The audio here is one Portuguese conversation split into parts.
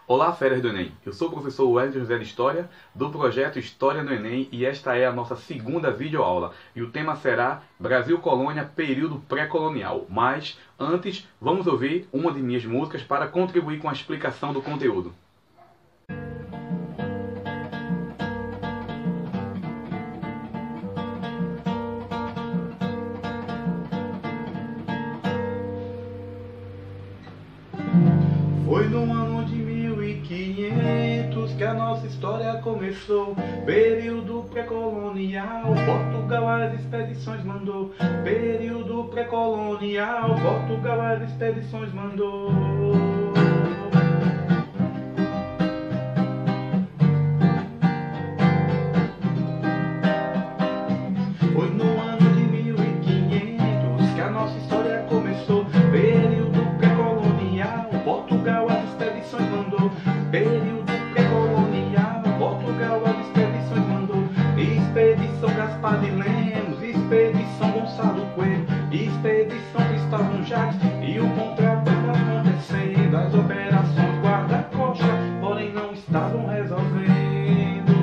Olá, feras do Enem! Eu sou o professor Wellington José de História, do projeto História no Enem, e esta é a nossa segunda videoaula. E o tema será Brasil Colônia, período pré-colonial. Mas, antes, vamos ouvir uma de minhas músicas para contribuir com a explicação do conteúdo. Foi no ano de 1500 que a nossa história começou. Período pré-colonial, Portugal as expedições mandou. Período pré-colonial, Portugal as expedições mandou. Foi no ano de 1500 que a nossa história começou. Período pré-colonial, Portugal as expedições mandou. Período pré-colonial, Portugal as expedições mandou. Expedição Gaspar de Lemos, Expedição Gonçalo Coelho, Expedição Cristóvão Jacques, e o contrabando acontecendo. As operações guarda-costa, porém não estavam resolvendo.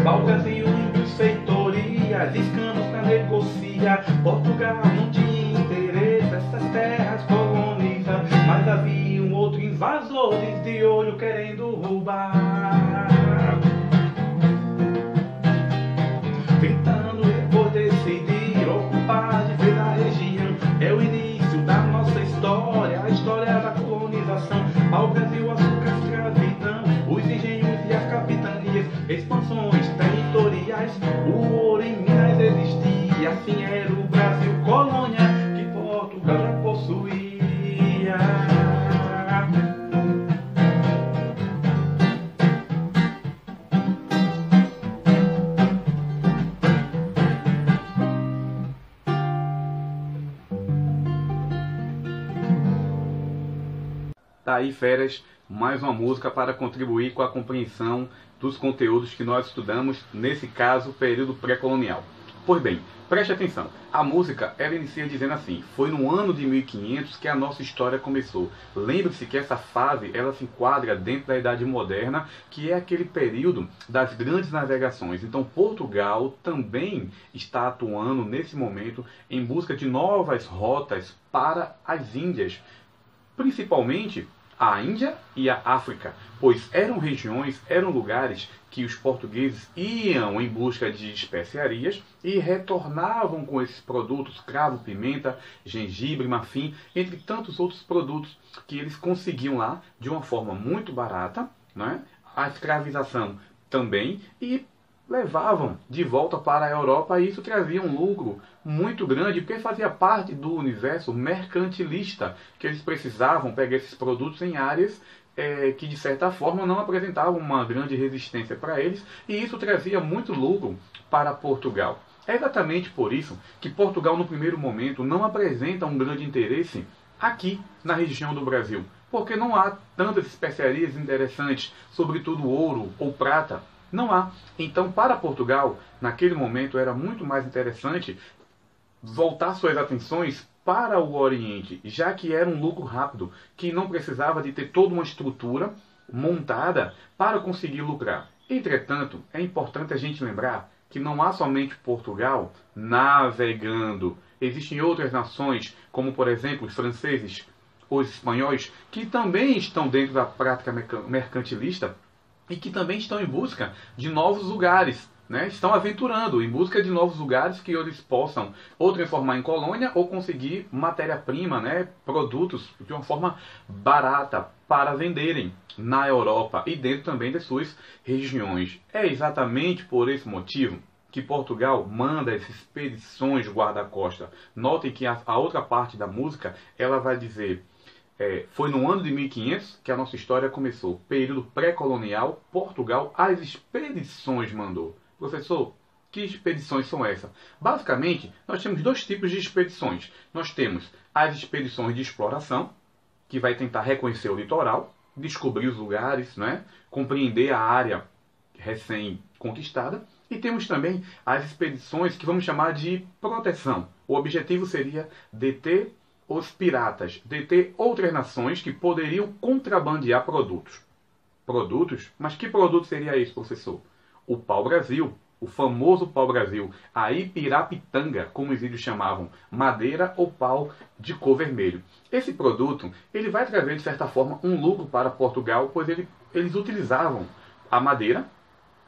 Balgas e índios, feitorias, escamos pra negociar. Portugal não tinha interesse, essas terras colonizar. Mas havia outro invasores de olho querendo roubar. 30 anos depois decidir ocupar de vez a região. É o início da nossa história, a história da colonização. Pau-brasil, açúcar, escravidão, os engenhos e as capitanias, expansões territoriais. O ouro em Minas existia, assim era o Brasil colônia que Portugal já possuía. Tá aí, feras, mais uma música para contribuir com a compreensão dos conteúdos que nós estudamos, nesse caso, período pré-colonial. Pois bem, preste atenção, a música, ela inicia dizendo assim: foi no ano de 1500 que a nossa história começou. Lembre-se que essa fase, ela se enquadra dentro da Idade Moderna, que é aquele período das grandes navegações. Então Portugal também está atuando nesse momento em busca de novas rotas para as Índias, principalmente a Índia e a África, pois eram regiões, eram lugares que os portugueses iam em busca de especiarias e retornavam com esses produtos, cravo, pimenta, gengibre, marfim, entre tantos outros produtos que eles conseguiam lá de uma forma muito barata, né? A escravização também, e levavam de volta para a Europa, e isso trazia um lucro muito grande, porque fazia parte do universo mercantilista, que eles precisavam pegar esses produtos em áreas que de certa forma não apresentavam uma grande resistência para eles, e isso trazia muito lucro para Portugal. É exatamente por isso que Portugal no primeiro momento não apresenta um grande interesse aqui na região do Brasil, porque não há tantas especiarias interessantes, sobretudo ouro ou prata. Não há. Então, para Portugal, naquele momento, era muito mais interessante voltar suas atenções para o Oriente, já que era um lucro rápido, que não precisava de ter toda uma estrutura montada para conseguir lucrar. Entretanto, é importante a gente lembrar que não há somente Portugal navegando. Existem outras nações, como por exemplo os franceses, os espanhóis, que também estão dentro da prática mercantilista, e que também estão em busca de novos lugares, né? Estão aventurando em busca de novos lugares que eles possam ou transformar em colônia ou conseguir matéria-prima, né? Produtos de uma forma barata para venderem na Europa e dentro também das suas regiões. É exatamente por esse motivo que Portugal manda essas expedições guarda-costa. Notem que a outra parte da música, ela vai dizer: foi no ano de 1500 que a nossa história começou. Período pré-colonial, Portugal as expedições mandou. Professor, que expedições são essas? Basicamente, nós temos dois tipos de expedições. Nós temos as expedições de exploração, que vai tentar reconhecer o litoral, descobrir os lugares, né? Compreender a área recém-conquistada. E temos também as expedições que vamos chamar de proteção. O objetivo seria deter os piratas deter outras nações que poderiam contrabandear produtos. Produtos? Mas que produto seria esse, professor? O pau-brasil, o famoso pau-brasil, a ipirapitanga, como os índios chamavam, madeira ou pau de cor vermelho. Esse produto ele vai trazer, de certa forma, um lucro para Portugal, pois eles utilizavam a madeira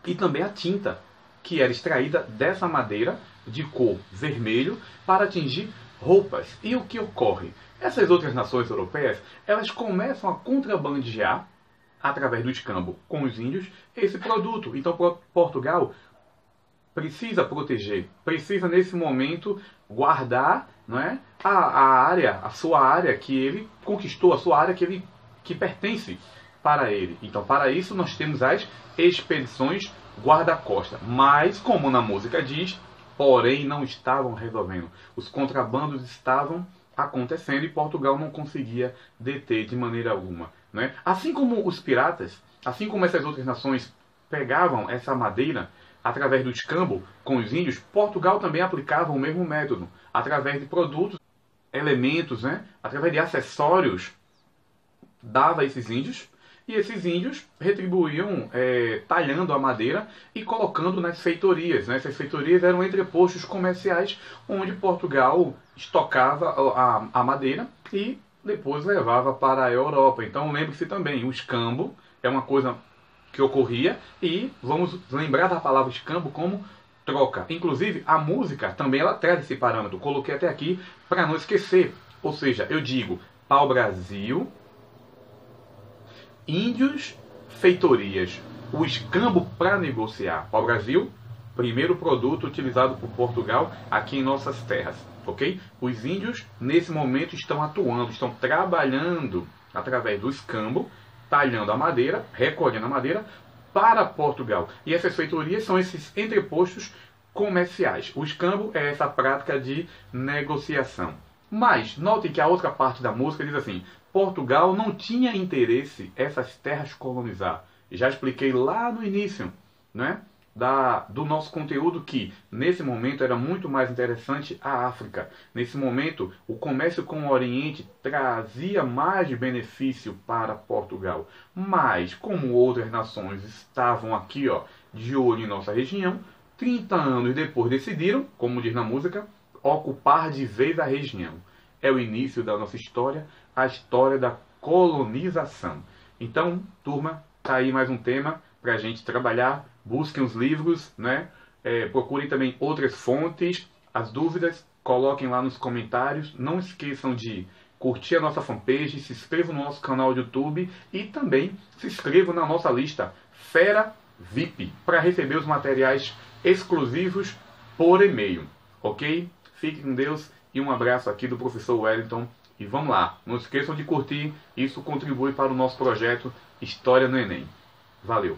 e também a tinta, que era extraída dessa madeira de cor vermelho para atingir roupas. E o que ocorre? Essas outras nações europeias, elas começam a contrabandear, através do escambo com os índios, esse produto. Então Portugal precisa proteger, precisa nesse momento guardar, não é, a sua área que ele conquistou, a sua área que pertence para ele. Então para isso nós temos as expedições guarda-costa. Mas, como na música diz, porém não estavam resolvendo. Os contrabandos estavam acontecendo e Portugal não conseguia deter de maneira alguma. Né? Assim como os piratas, assim como essas outras nações pegavam essa madeira através do escambo com os índios, Portugal também aplicava o mesmo método, através de produtos, elementos, né? Através de acessórios, dava a esses índios, e esses índios retribuíam talhando a madeira e colocando nas feitorias. Né? Essas feitorias eram entrepostos comerciais onde Portugal estocava a madeira e depois levava para a Europa. Então lembre-se também, o escambo é uma coisa que ocorria e vamos lembrar da palavra escambo como troca. Inclusive a música também ela traz esse parâmetro. Coloquei até aqui para não esquecer. Ou seja, eu digo pau-brasil, índios, feitorias, o escambo para negociar. Pau-brasil, primeiro produto utilizado por Portugal aqui em nossas terras, ok? Os índios, nesse momento, estão atuando, estão trabalhando através do escambo, talhando a madeira, recolhendo a madeira para Portugal. E essas feitorias são esses entrepostos comerciais. O escambo é essa prática de negociação. Mas, notem que a outra parte da música diz assim: Portugal não tinha interesse essas terras colonizar. Já expliquei lá no início, né, do nosso conteúdo que, nesse momento, era muito mais interessante a África. Nesse momento, o comércio com o Oriente trazia mais benefício para Portugal. Mas, como outras nações estavam aqui, ó, de olho em nossa região, 30 anos depois decidiram, como diz na música, ocupar de vez a região. É o início da nossa história, a história da colonização. Então, turma, tá aí mais um tema para a gente trabalhar. Busquem os livros, né? Procurem também outras fontes. As dúvidas, coloquem lá nos comentários. Não esqueçam de curtir a nossa fanpage, se inscrevam no nosso canal do YouTube e também se inscrevam na nossa lista Fera VIP para receber os materiais exclusivos por e-mail, ok? Fique com Deus e um abraço aqui do professor Wellington. E vamos lá, não esqueçam de curtir, isso contribui para o nosso projeto História no Enem. Valeu!